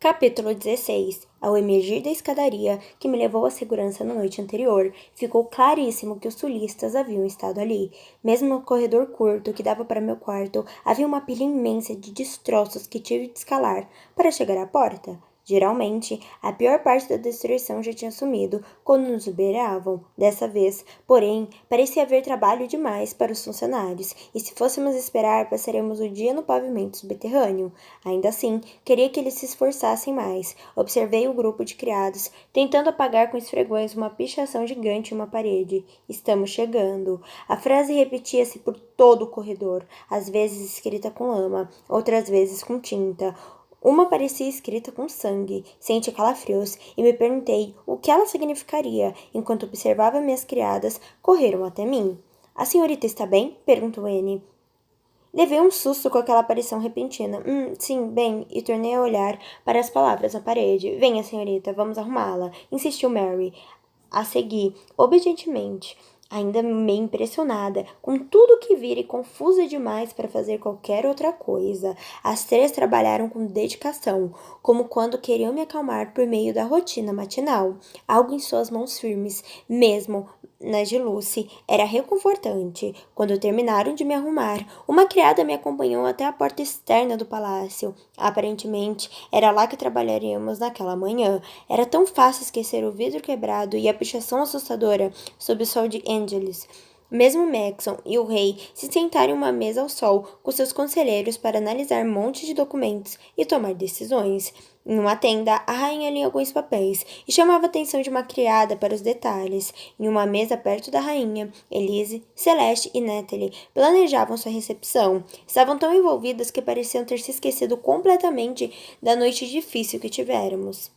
Capítulo 16. Ao emergir da escadaria que me levou à segurança na noite anterior, ficou claríssimo que os sulistas haviam estado ali. Mesmo no corredor curto que dava para meu quarto, havia uma pilha imensa de destroços que tive de escalar para chegar à porta. Geralmente, a pior parte da destruição já tinha sumido quando nos liberavam. Dessa vez, porém, parecia haver trabalho demais para os funcionários, e se fôssemos esperar, passaríamos o dia no pavimento subterrâneo. Ainda assim, queria que eles se esforçassem mais. Observei o grupo de criados, tentando apagar com esfregões uma pichação gigante em uma parede. Estamos chegando. A frase repetia-se por todo o corredor, às vezes escrita com lama, outras vezes com tinta. Uma parecia escrita com sangue. Senti calafrios e me perguntei o que ela significaria. Enquanto observava minhas criadas, correram até mim. A senhorita está bem? Perguntou Anne. Levei um susto com aquela aparição repentina. Sim, bem, e tornei a olhar para as palavras na parede. Venha, senhorita, vamos arrumá-la, insistiu Mary. A segui, obedientemente, ainda meio impressionada, com tudo que vira e confusa demais para fazer qualquer outra coisa. As três trabalharam com dedicação, como quando queriam me acalmar por meio da rotina matinal. Algo em suas mãos firmes, mesmo nas de Lucy, era reconfortante. Quando terminaram de me arrumar, uma criada me acompanhou até a porta externa do palácio. Aparentemente, era lá que trabalharíamos naquela manhã. Era tão fácil esquecer o vidro quebrado e a pichação assustadora sob o sol de Angeles. Mesmo Maxon e o rei se sentaram em uma mesa ao sol com seus conselheiros para analisar montes de documentos e tomar decisões. Em uma tenda, a rainha lia alguns papéis e chamava a atenção de uma criada para os detalhes. Em uma mesa perto da rainha, Elise, Celeste e Natalie planejavam sua recepção. Estavam tão envolvidas que pareciam ter se esquecido completamente da noite difícil que tivéramos.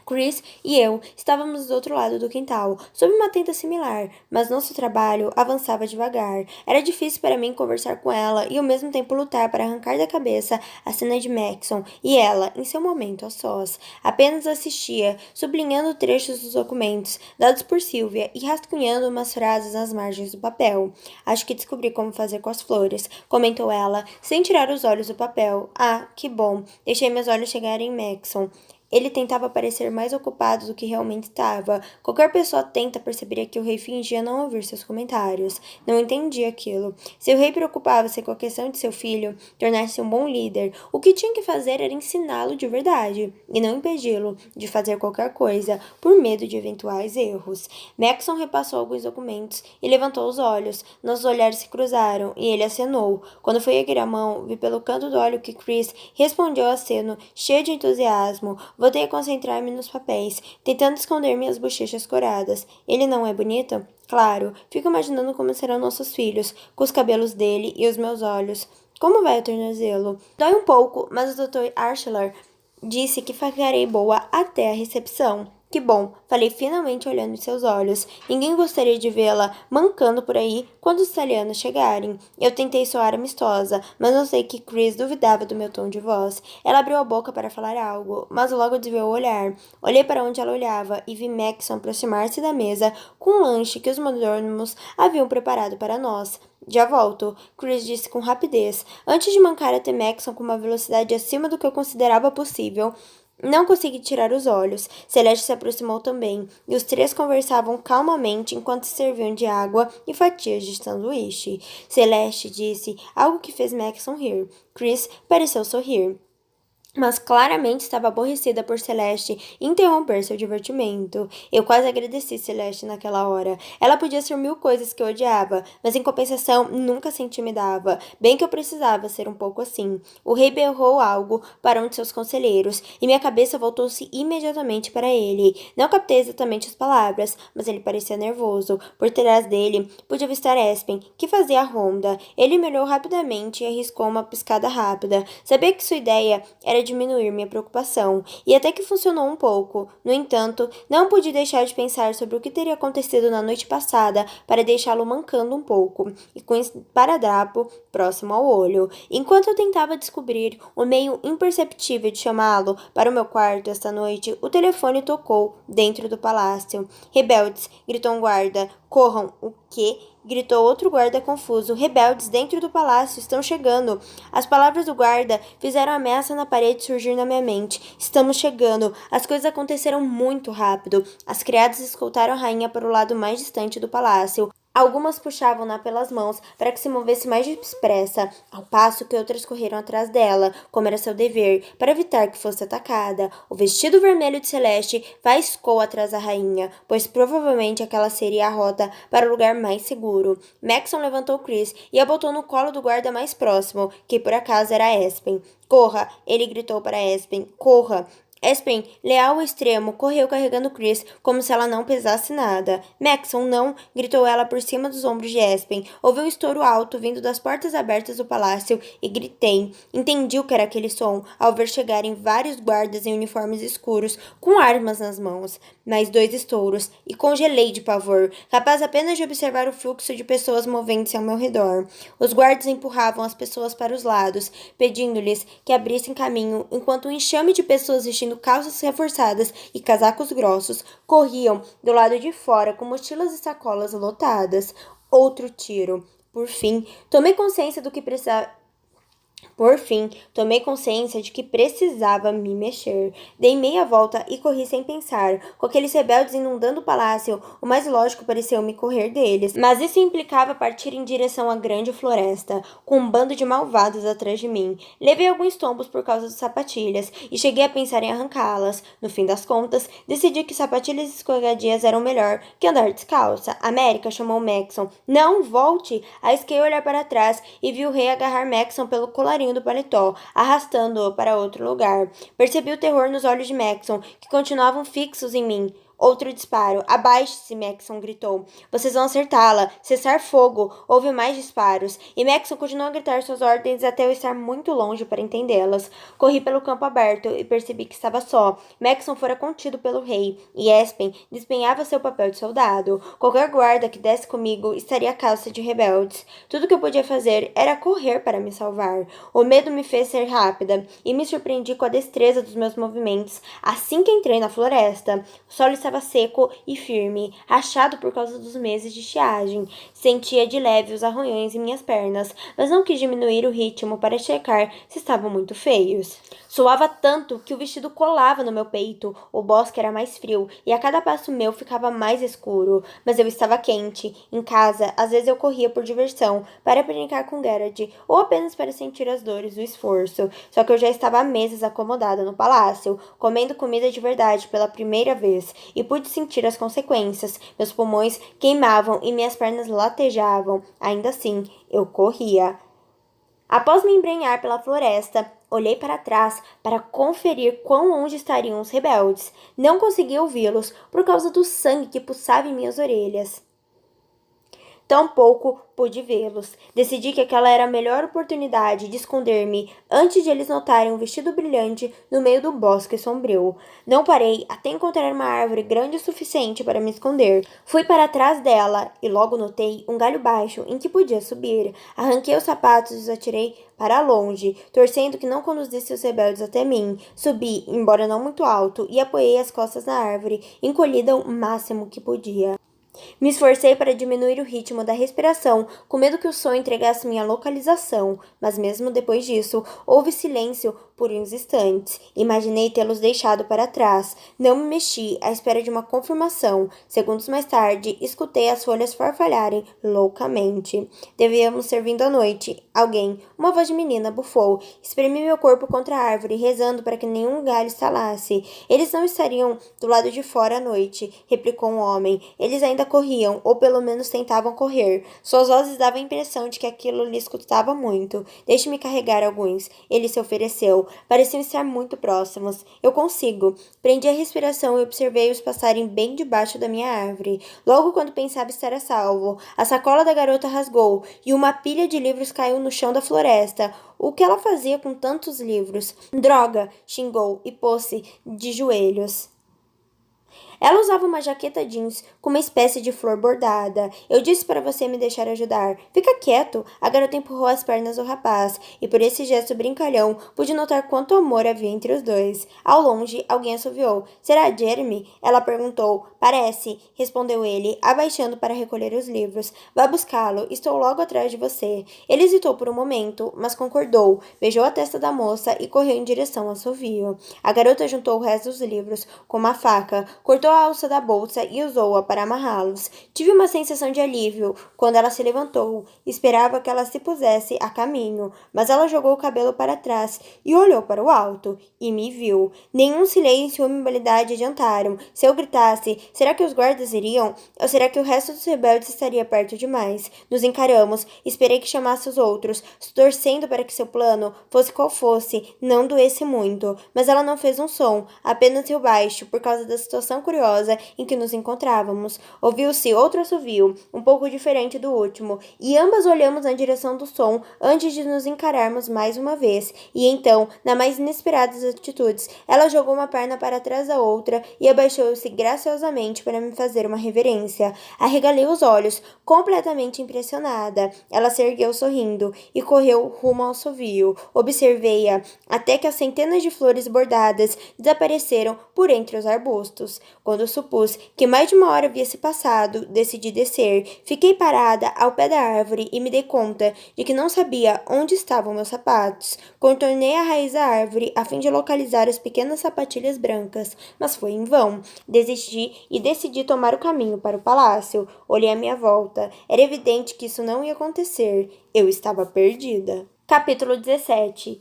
Chris e eu estávamos do outro lado do quintal, sob uma tenda similar, mas nosso trabalho avançava devagar. Era difícil para mim conversar com ela e ao mesmo tempo lutar para arrancar da cabeça a cena de Maxon e ela, em seu momento a sós. Apenas assistia, sublinhando trechos dos documentos dados por Sylvia e rascunhando umas frases nas margens do papel. Acho que descobri como fazer com as flores, comentou ela, sem tirar os olhos do papel. Ah, que bom. Deixei meus olhos chegarem em Maxon. Ele tentava parecer mais ocupado do que realmente estava. Qualquer pessoa atenta perceberia que o rei fingia não ouvir seus comentários. Não entendia aquilo. Se o rei preocupava-se com a questão de seu filho tornar-se um bom líder, o que tinha que fazer era ensiná-lo de verdade, e não impedi-lo de fazer qualquer coisa por medo de eventuais erros. Maxon repassou alguns documentos e levantou os olhos. Nossos olhares se cruzaram, e ele acenou. Quando foi erguer a mão, vi pelo canto do olho que Chris respondeu ao aceno, cheio de entusiasmo. Voltei a concentrar-me nos papéis, tentando esconder minhas bochechas coradas. Ele não é bonito? Claro, fico imaginando como serão nossos filhos, com os cabelos dele e os meus olhos. Como vai o tornozelo? Dói um pouco, mas o Dr. Archler disse que ficarei boa até a recepção. Que bom, falei finalmente olhando em seus olhos. Ninguém gostaria de vê-la mancando por aí quando os italianos chegarem. Eu tentei soar amistosa, mas notei que Chris duvidava do meu tom de voz. Ela abriu a boca para falar algo, mas logo desviou o olhar. Olhei para onde ela olhava e vi Maxon aproximar-se da mesa com um lanche que os mordomos haviam preparado para nós. Já volto, Chris disse com rapidez, antes de mancar até Maxon com uma velocidade acima do que eu considerava possível. Não consegui tirar os olhos. Celeste se aproximou também, e os três conversavam calmamente enquanto se serviam de água e fatias de sanduíche. Celeste disse algo que fez Maxon rir. Chris pareceu sorrir, mas claramente estava aborrecida por Celeste interromper seu divertimento. Eu quase agradeci Celeste naquela hora. Ela podia ser mil coisas que eu odiava, mas em compensação nunca se intimidava. Bem que eu precisava ser um pouco assim. O rei berrou algo para um de seus conselheiros, e minha cabeça voltou-se imediatamente para ele. Não captei exatamente as palavras, mas ele parecia nervoso. Por trás dele, pude avistar Espen, que fazia a ronda. Ele me olhou rapidamente e arriscou uma piscada rápida. Sabia que sua ideia era diminuir minha preocupação, e até que funcionou um pouco. No entanto, não pude deixar de pensar sobre o que teria acontecido na noite passada para deixá-lo mancando um pouco, e com esparadrapo próximo ao olho. Enquanto eu tentava descobrir o meio imperceptível de chamá-lo para o meu quarto esta noite, o telefone tocou dentro do palácio. Rebeldes, gritou um guarda. Corram, Que? Gritou outro guarda confuso. Rebeldes dentro do palácio estão chegando. As palavras do guarda fizeram a ameaça na parede surgir na minha mente. Estamos chegando. As coisas aconteceram muito rápido. As criadas escoltaram a rainha para o lado mais distante do palácio. Algumas puxavam-na pelas mãos para que se movesse mais depressa, ao passo que outras correram atrás dela, como era seu dever, para evitar que fosse atacada. O vestido vermelho de Celeste faiscou atrás da rainha, pois provavelmente aquela seria a rota para o lugar mais seguro. Maxon levantou Chris e a botou no colo do guarda mais próximo, que por acaso era Espen. Corra! Ele gritou para Espen. Corra! Espen, leal ao extremo, correu carregando Chris como se ela não pesasse nada. Maxon, não! Gritou ela por cima dos ombros de Espen. Houve um estouro alto vindo das portas abertas do palácio e gritei. Entendi o que era aquele som ao ver chegarem vários guardas em uniformes escuros com armas nas mãos. Mais 2 estouros e congelei de pavor, capaz apenas de observar o fluxo de pessoas movendo-se ao meu redor. Os guardas empurravam as pessoas para os lados, pedindo-lhes que abrissem caminho, enquanto um enxame de pessoas vestindo calças reforçadas e casacos grossos corriam do lado de fora com mochilas e sacolas lotadas. Outro tiro. Por fim, tomei consciência de que precisava me mexer. Dei meia volta e corri sem pensar. Com aqueles rebeldes inundando o palácio, o mais lógico pareceu-me correr deles. Mas isso implicava partir em direção à grande floresta, com um bando de malvados atrás de mim. Levei alguns tombos por causa das sapatilhas e cheguei a pensar em arrancá-las. No fim das contas, decidi que sapatilhas escorregadias eram melhor que andar descalça. América chamou Maxon. Não, volte! Arrisquei olhar para trás e vi o rei agarrar Maxon pelo colarinho do paletó, arrastando-o para outro lugar. Percebi o terror nos olhos de Maxon, que continuavam fixos em mim. Outro disparo. Abaixe-se, Maxon gritou. Vocês vão acertá-la. Cessar fogo. Houve mais disparos. E Maxon continuou a gritar suas ordens até eu estar muito longe para entendê-las. Corri pelo campo aberto e percebi que estava só. Maxon fora contido pelo rei, e Espen desempenhava seu papel de soldado. Qualquer guarda que desse comigo estaria à caça de rebeldes. Tudo que eu podia fazer era correr para me salvar. O medo me fez ser rápida, e me surpreendi com a destreza dos meus movimentos assim que entrei na floresta. O solo estava seco e firme, rachado por causa dos meses de estiagem. Sentia de leve os arranhões em minhas pernas, mas não quis diminuir o ritmo para checar se estavam muito feios. Suava tanto que o vestido colava no meu peito, o bosque era mais frio e a cada passo meu ficava mais escuro, mas eu estava quente. Em casa, às vezes eu corria por diversão, para brincar com Geralt, ou apenas para sentir as dores do esforço. Só que eu já estava há meses acomodada no palácio, comendo comida de verdade pela primeira vez, e pude sentir as consequências. Meus pulmões queimavam e minhas pernas latejavam. Ainda assim, eu corria. Após me embrenhar pela floresta, olhei para trás para conferir quão longe estariam os rebeldes. Não conseguia ouvi-los por causa do sangue que pulsava em minhas orelhas. Tampouco pude vê-los. Decidi que aquela era a melhor oportunidade de esconder-me antes de eles notarem um vestido brilhante no meio do bosque sombrio. Não parei até encontrar uma árvore grande o suficiente para me esconder. Fui para trás dela e logo notei um galho baixo em que podia subir. Arranquei os sapatos e os atirei para longe, torcendo que não conduzisse os rebeldes até mim. Subi, embora não muito alto, e apoiei as costas na árvore, encolhida o máximo que podia. Me esforcei para diminuir o ritmo da respiração, com medo que o som entregasse minha localização, mas mesmo depois disso, houve silêncio por uns instantes. Imaginei tê-los deixado para trás. Não me mexi, à espera de uma confirmação. Segundos mais tarde, escutei as folhas farfalharem loucamente. Devíamos ter vindo à noite. Alguém, uma voz de menina, bufou. Espremi meu corpo contra a árvore, rezando para que nenhum galho estalasse. Eles não estariam do lado de fora à noite, replicou um homem. Eles ainda corriam, ou pelo menos tentavam correr. Suas vozes davam a impressão de que aquilo lhe escutava muito. Deixe-me carregar alguns. Ele se ofereceu. Pareciam estar muito próximos. Eu consigo. Prendi a respiração e observei-os passarem bem debaixo da minha árvore. Logo quando pensava estar a salvo, a sacola da garota rasgou e uma pilha de livros caiu no chão da floresta. O que ela fazia com tantos livros? Droga! Xingou e pôs-se de joelhos. Ela usava uma jaqueta jeans com uma espécie de flor bordada. Eu disse para você me deixar ajudar. Fica quieto. A garota empurrou as pernas do rapaz, e por esse gesto brincalhão, pude notar quanto amor havia entre os dois. Ao longe, alguém assoviou. Será Jeremy? Ela perguntou. Parece, respondeu ele, abaixando para recolher os livros. Vá buscá-lo. Estou logo atrás de você. Ele hesitou por um momento, mas concordou. Beijou a testa da moça e correu em direção ao assovio. A garota juntou o resto dos livros com uma faca, cortou a alça da bolsa e usou-a para amarrá-los. Tive uma sensação de alívio quando ela se levantou. Esperava que ela se pusesse a caminho, mas ela jogou o cabelo para trás e olhou para o alto e me viu. Nenhum silêncio ou imobilidade adiantaram. Se eu gritasse, será que os guardas iriam? Ou será que o resto dos rebeldes estaria perto demais? Nos encaramos. Esperei que chamasse os outros, torcendo para que seu plano, fosse qual fosse, não doesse muito. Mas ela não fez um som, apenas riu baixo, por causa da situação curiosa em que nos encontrávamos. Ouviu-se outro assovio, um pouco diferente do último, e ambas olhamos na direção do som antes de nos encararmos mais uma vez. E então, na mais inesperada das atitudes, ela jogou uma perna para trás da outra e abaixou-se graciosamente para me fazer uma reverência. Arregalei os olhos, completamente impressionada. Ela se ergueu sorrindo e correu rumo ao assovio. Observei-a até que as centenas de flores bordadas desapareceram por entre os arbustos. Quando supus que mais de uma hora havia se passado, decidi descer. Fiquei parada ao pé da árvore e me dei conta de que não sabia onde estavam meus sapatos. Contornei a raiz da árvore a fim de localizar as pequenas sapatilhas brancas, mas foi em vão. Desisti e decidi tomar o caminho para o palácio. Olhei à minha volta. Era evidente que isso não ia acontecer. Eu estava perdida. Capítulo 17.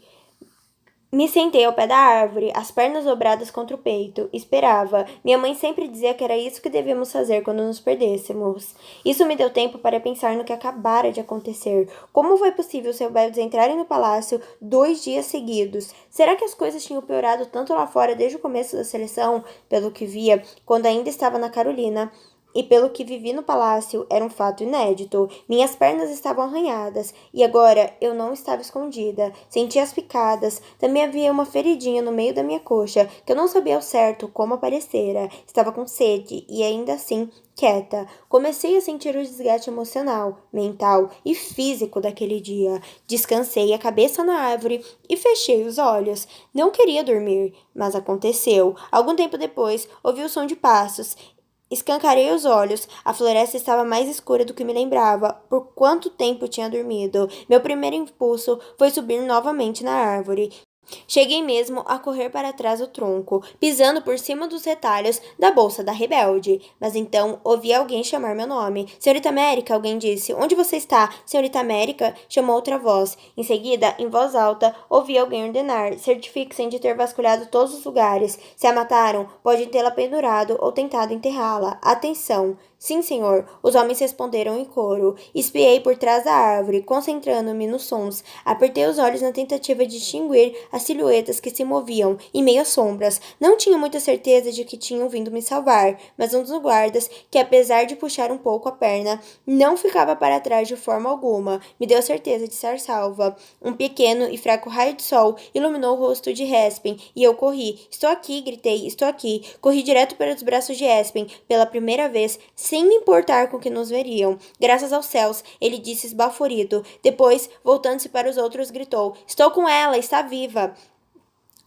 Me sentei ao pé da árvore, as pernas dobradas contra o peito. Esperava. Minha mãe sempre dizia que era isso que devíamos fazer quando nos perdêssemos. Isso me deu tempo para pensar no que acabara de acontecer. Como foi possível os rebeldes entrarem no palácio 2 dias seguidos? Será que as coisas tinham piorado tanto lá fora desde o começo da seleção? Pelo que via, quando ainda estava na Carolina, e pelo que vivi no palácio, era um fato inédito. Minhas pernas estavam arranhadas, e agora eu não estava escondida. Sentia as picadas. Também havia uma feridinha no meio da minha coxa, que eu não sabia ao certo como aparecera. Estava com sede, e ainda assim, quieta. Comecei a sentir o desgaste emocional, mental e físico daquele dia. Descansei a cabeça na árvore e fechei os olhos. Não queria dormir, mas aconteceu. Algum tempo depois, ouvi o som de passos. Escancarei os olhos. A floresta estava mais escura do que me lembrava. Por quanto tempo tinha dormido? Meu primeiro impulso foi subir novamente na árvore. Cheguei mesmo a correr para trás do tronco, pisando por cima dos retalhos da bolsa da rebelde. Mas então ouvi alguém chamar meu nome. Senhorita América, alguém disse. Onde você está? Senhorita América, chamou outra voz. Em seguida, em voz alta, ouvi alguém ordenar. Certifiquem-se de ter vasculhado todos os lugares. Se a mataram, podem tê-la pendurado ou tentado enterrá-la. Atenção! Sim, senhor, os homens responderam em coro. Espiei por trás da árvore, concentrando-me nos sons. Apertei os olhos na tentativa de distinguir as silhuetas que se moviam, em meio às sombras. Não tinha muita certeza de que tinham vindo me salvar, mas um dos guardas, que apesar de puxar um pouco a perna, não ficava para trás de forma alguma, me deu a certeza de estar salva. Um pequeno e fraco raio de sol iluminou o rosto de Espen, e eu corri. Estou aqui, gritei, estou aqui. Corri direto para os braços de Espen, pela primeira vez, sem me importar com que nos veriam. Graças aos céus, ele disse esbaforido. Depois, voltando-se para os outros, gritou: Estou com ela, está viva.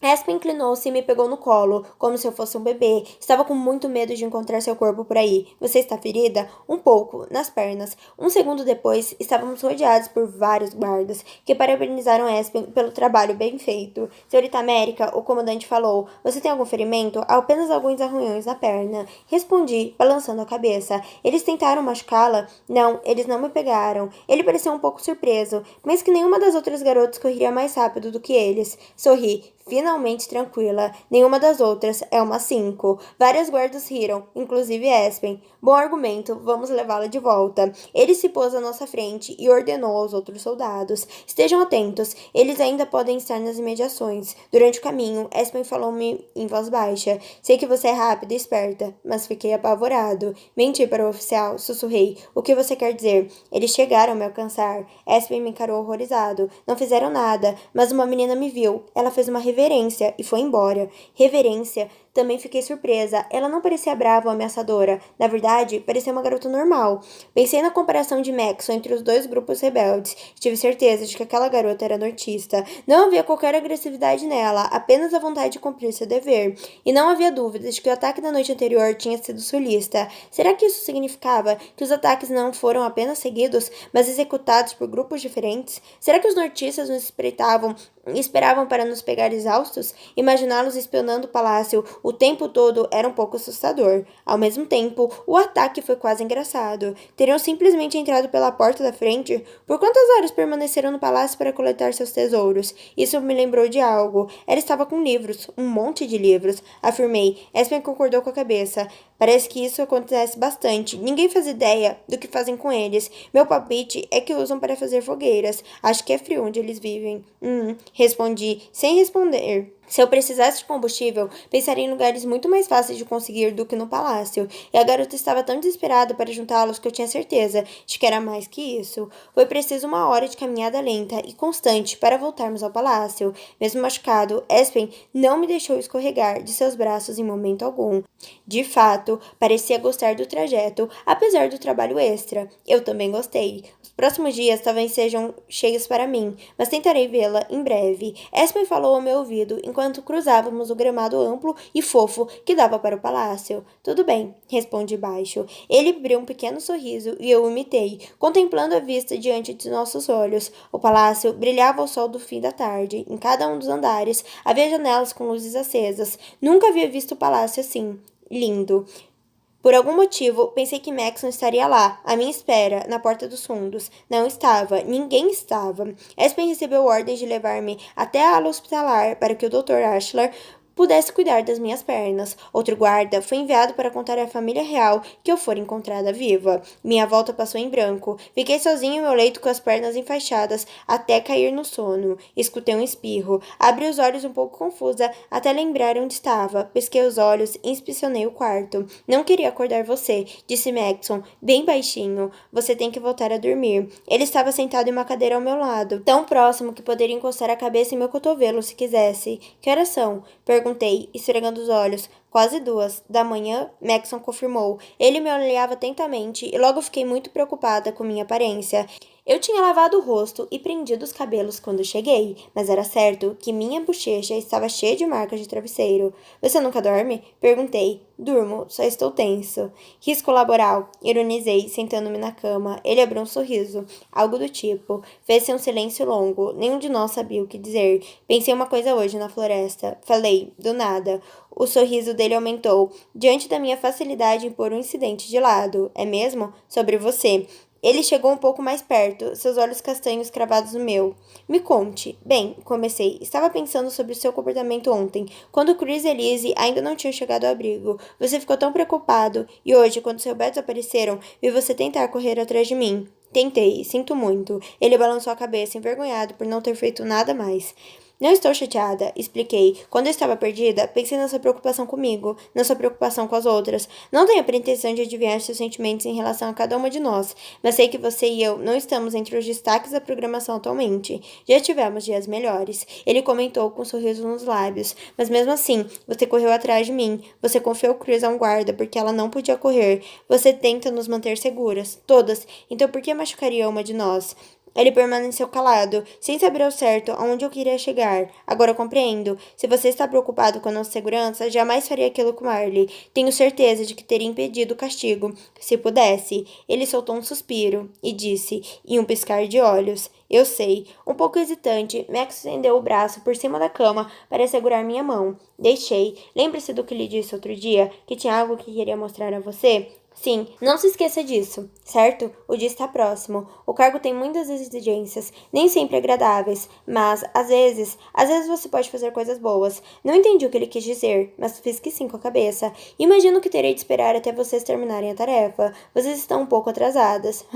Espen inclinou-se e me pegou no colo, como se eu fosse um bebê. Estava com muito medo de encontrar seu corpo por aí. Você está ferida? Um pouco, nas pernas. Um segundo depois, estávamos rodeados por vários guardas, que parabenizaram Espen pelo trabalho bem feito. Senhorita América, o comandante falou, você tem algum ferimento? Há apenas alguns arranhões na perna. Respondi, balançando a cabeça. Eles tentaram machucá-la? Não, eles não me pegaram. Ele pareceu um pouco surpreso, mas que nenhuma das outras garotas correria mais rápido do que eles. Sorri. Finalmente tranquila. Nenhuma das outras é uma 5. Várias guardas riram, inclusive Espen. Bom argumento, vamos levá-la de volta. Ele se pôs à nossa frente e ordenou aos outros soldados. Estejam atentos, eles ainda podem estar nas imediações. Durante o caminho, Espen falou-me em voz baixa. Sei que você é rápida e esperta, mas fiquei apavorado. Menti para o oficial, sussurrei. O que você quer dizer? Eles chegaram a me alcançar. Espen me encarou horrorizado. Não fizeram nada, mas uma menina me viu. Ela fez uma reverência e foi embora. Reverência? Também fiquei surpresa. Ela não parecia brava ou ameaçadora. Na verdade, parecia uma garota normal. Pensei na comparação de Maxon entre os dois grupos rebeldes. Tive certeza de que aquela garota era nortista. Não havia qualquer agressividade nela, apenas a vontade de cumprir seu dever. E não havia dúvida de que o ataque da noite anterior tinha sido sulista. Será que isso significava que os ataques não foram apenas seguidos, mas executados por grupos diferentes? Será que os nortistas nos espreitavam e esperavam para nos pegar exaustos? Imaginá-los espionando o palácio o tempo todo era um pouco assustador. Ao mesmo tempo, o ataque foi quase engraçado. Teriam simplesmente entrado pela porta da frente? Por quantas horas permaneceram no palácio para coletar seus tesouros? Isso me lembrou de algo. Ela estava com livros, um monte de livros, afirmei. Espen concordou com a cabeça. Parece que isso acontece bastante. Ninguém faz ideia do que fazem com eles. Meu palpite é que usam para fazer fogueiras. Acho que é frio onde eles vivem. Respondi, sem responder. Se eu precisasse de combustível, pensaria em lugares muito mais fáceis de conseguir do que no palácio. E a garota estava tão desesperada para juntá-los que eu tinha certeza de que era mais que isso. Foi preciso 1 hora de caminhada lenta e constante para voltarmos ao palácio. Mesmo machucado, Espen não me deixou escorregar de seus braços em momento algum. De fato, parecia gostar do trajeto, apesar do trabalho extra. Eu também gostei. Os próximos dias talvez sejam cheios para mim, mas tentarei vê-la em breve. Espen falou ao meu ouvido enquanto cruzávamos o gramado amplo e fofo que dava para o palácio. Tudo bem, respondi baixo. Ele abriu um pequeno sorriso e eu o imitei, contemplando a vista diante de nossos olhos. O palácio brilhava ao sol do fim da tarde. Em cada um dos andares havia janelas com luzes acesas. Nunca havia visto o palácio assim. Lindo. Por algum motivo, pensei que Maxon estaria lá, à minha espera, na porta dos fundos. Não estava. Ninguém estava. Espen recebeu ordens de levar-me até a ala hospitalar para que o Dr. Ashlar pudesse cuidar das minhas pernas. Outro guarda foi enviado para contar à família real que eu fora encontrada viva. Minha volta passou em branco. Fiquei sozinho em meu leito com as pernas enfaixadas até cair no sono. Escutei um espirro. Abri os olhos um pouco confusa até lembrar onde estava. Pesquei os olhos e inspecionei o quarto. Não queria acordar você, disse Maxon, bem baixinho. Você tem que voltar a dormir. Ele estava sentado em uma cadeira ao meu lado, tão próximo que poderia encostar a cabeça em meu cotovelo se quisesse. Que horas são? Perguntei, esfregando os olhos. Quase 2 da manhã, Maxon confirmou. Ele me olhava atentamente e logo fiquei muito preocupada com minha aparência. Eu tinha lavado o rosto e prendido os cabelos quando cheguei, mas era certo que minha bochecha estava cheia de marcas de travesseiro. Você nunca dorme? Perguntei. Durmo, só estou tenso. Risco laboral, ironizei, sentando-me na cama. Ele abriu um sorriso. Algo do tipo. Fez-se um silêncio longo. Nenhum de nós sabia o que dizer. Pensei uma coisa hoje na floresta. Falei, do nada. O sorriso dele aumentou, diante da minha facilidade em pôr um incidente de lado. É mesmo? Sobre você. Ele chegou um pouco mais perto, seus olhos castanhos cravados no meu. Me conte. Bem, comecei. Estava pensando sobre o seu comportamento ontem, quando Chris e Elise ainda não tinham chegado ao abrigo. Você ficou tão preocupado, e hoje, quando seus betos apareceram, vi você tentar correr atrás de mim. Tentei, sinto muito. Ele balançou a cabeça, envergonhado por não ter feito nada mais. Não estou chateada, expliquei. Quando eu estava perdida, pensei na sua preocupação comigo, na sua preocupação com as outras. Não tenho a pretensão de adivinhar seus sentimentos em relação a cada uma de nós, mas sei que você e eu não estamos entre os destaques da programação atualmente. Já tivemos dias melhores. Ele comentou com um sorriso nos lábios. Mas mesmo assim, você correu atrás de mim. Você confiou Chris a um guarda porque ela não podia correr. Você tenta nos manter seguras, todas. Então por que machucaria uma de nós? Ele permaneceu calado, sem saber ao certo aonde eu queria chegar. Agora eu compreendo. Se você está preocupado com a nossa segurança, jamais faria aquilo com Marley. Tenho certeza de que teria impedido o castigo, se pudesse. Ele soltou um suspiro e disse, em um piscar de olhos, eu sei. Um pouco hesitante, Max estendeu o braço por cima da cama para segurar minha mão. Deixei. Lembre-se do que lhe disse outro dia, que tinha algo que queria mostrar a você? Sim, não se esqueça disso, certo? O dia está próximo. O cargo tem muitas exigências, nem sempre agradáveis, mas, às vezes você pode fazer coisas boas. Não entendi o que ele quis dizer, mas fiz que sim com a cabeça. Imagino que terei de esperar até vocês terminarem a tarefa. Vocês estão um pouco atrasadas.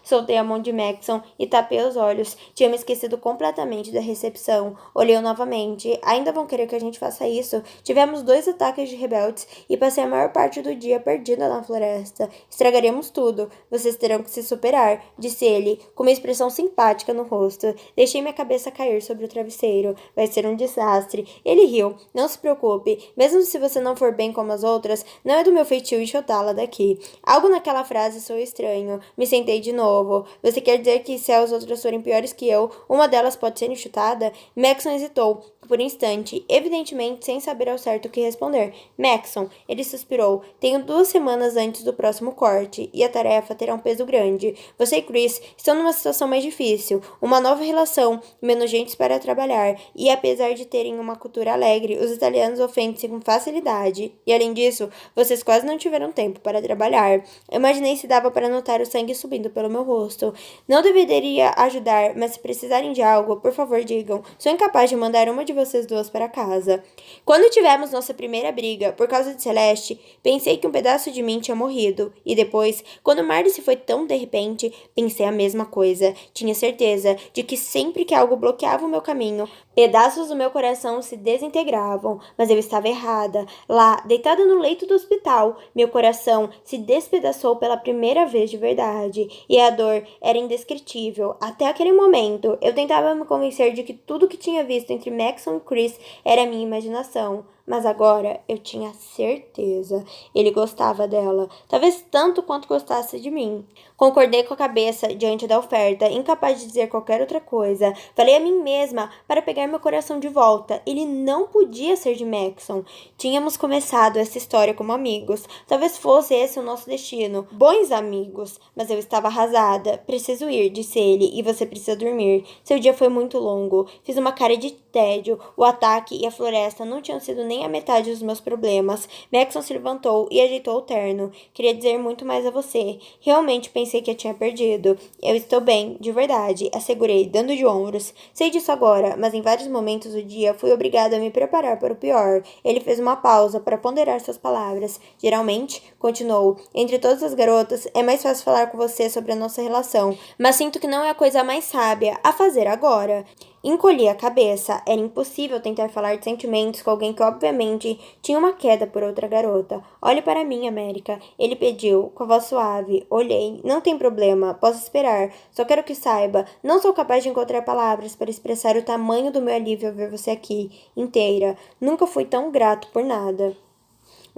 Soltei a mão de Maxon e tapei os olhos. Tinha me esquecido completamente da recepção. Olhei novamente. Ainda vão querer que a gente faça isso? Tivemos 2 ataques de rebeldes e passei a maior parte do dia perdida na floresta. floresta. Estragaríamos tudo. Vocês terão que se superar, disse ele, com uma expressão simpática no rosto. Deixei minha cabeça cair sobre o travesseiro. Vai ser um desastre. Ele riu. Não se preocupe. Mesmo se você não for bem como as outras, não é do meu feitio enxotá-la daqui. Algo naquela frase soou estranho. Me sentei de novo. Você quer dizer que se as outras forem piores que eu, uma delas pode ser enxutada? Maxon hesitou por um instante, evidentemente sem saber ao certo o que responder. Maxon, ele suspirou. Tenho 2 semanas antes do próximo corte, e a tarefa terá um peso grande. Você e Chris estão numa situação mais difícil, uma nova relação, menos gente para trabalhar, e apesar de terem uma cultura alegre, os italianos ofendem-se com facilidade. E além disso, vocês quase não tiveram tempo para trabalhar. Eu imaginei se dava para notar o sangue subindo pelo meu rosto. Não deveria ajudar, mas se precisarem de algo, por favor digam. Sou incapaz de mandar uma de vocês duas para casa. Quando tivemos nossa primeira briga por causa de Celeste, pensei que um pedaço de mim tinha morrido. E depois, quando Marley se foi tão de repente, pensei a mesma coisa. Tinha certeza de que sempre que algo bloqueava o meu caminho, pedaços do meu coração se desintegravam. Mas eu estava errada. Lá, deitada no leito do hospital, meu coração se despedaçou pela primeira vez de verdade. E a dor era indescritível. Até aquele momento, eu tentava me convencer de que tudo que tinha visto entre Maxon e Chris era minha imaginação. Mas agora eu tinha certeza. Ele gostava dela, talvez tanto quanto gostasse de mim. Concordei com a cabeça diante da oferta, incapaz de dizer qualquer outra coisa. Falei a mim mesma para pegar meu coração de volta. Ele não podia ser de Maxon. Tínhamos começado essa história como amigos. Talvez fosse esse o nosso destino. Bons amigos. Mas eu estava arrasada. Preciso ir, disse ele, e você precisa dormir. Seu dia foi muito longo. Fiz uma cara de tédio. O ataque e a floresta não tinham sido nem a metade dos meus problemas. Maxon se levantou e ajeitou o terno. Queria dizer muito mais a você. Realmente pensei que a tinha perdido. Eu estou bem, de verdade, assegurei, dando de ombros. Sei disso agora, mas em vários momentos do dia fui obrigada a me preparar para o pior. Ele fez uma pausa para ponderar suas palavras. Geralmente, continuou, entre todas as garotas, é mais fácil falar com você sobre a nossa relação, mas sinto que não é a coisa mais sábia a fazer agora. Encolhi a cabeça. Era impossível tentar falar de sentimentos com alguém que obviamente tinha uma queda por outra garota. Olhe para mim, América. Ele pediu, com a voz suave. Olhei. Não tem problema. Posso esperar. Só quero que saiba. Não sou capaz de encontrar palavras para expressar o tamanho do meu alívio ao ver você aqui, inteira. Nunca fui tão grato por nada.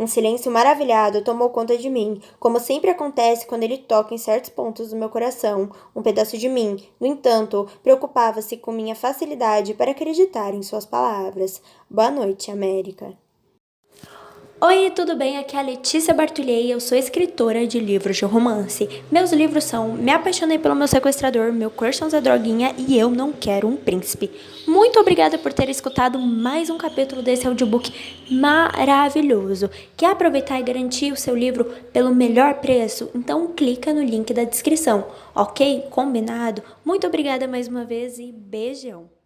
Um silêncio maravilhado tomou conta de mim, como sempre acontece quando ele toca em certos pontos do meu coração. Um pedaço de mim, no entanto, preocupava-se com minha facilidade para acreditar em suas palavras. Boa noite, América. Oi, tudo bem? Aqui é a Letícia Bartulhei, eu sou escritora de livros de romance. Meus livros são Me Apaixonei pelo Meu Sequestrador, Meu Crush é um Zé Droguinha e Eu Não Quero um Príncipe. Muito obrigada por ter escutado mais um capítulo desse audiobook maravilhoso. Quer aproveitar e garantir o seu livro pelo melhor preço? Então clica no link da descrição, ok? Combinado? Muito obrigada mais uma vez e beijão!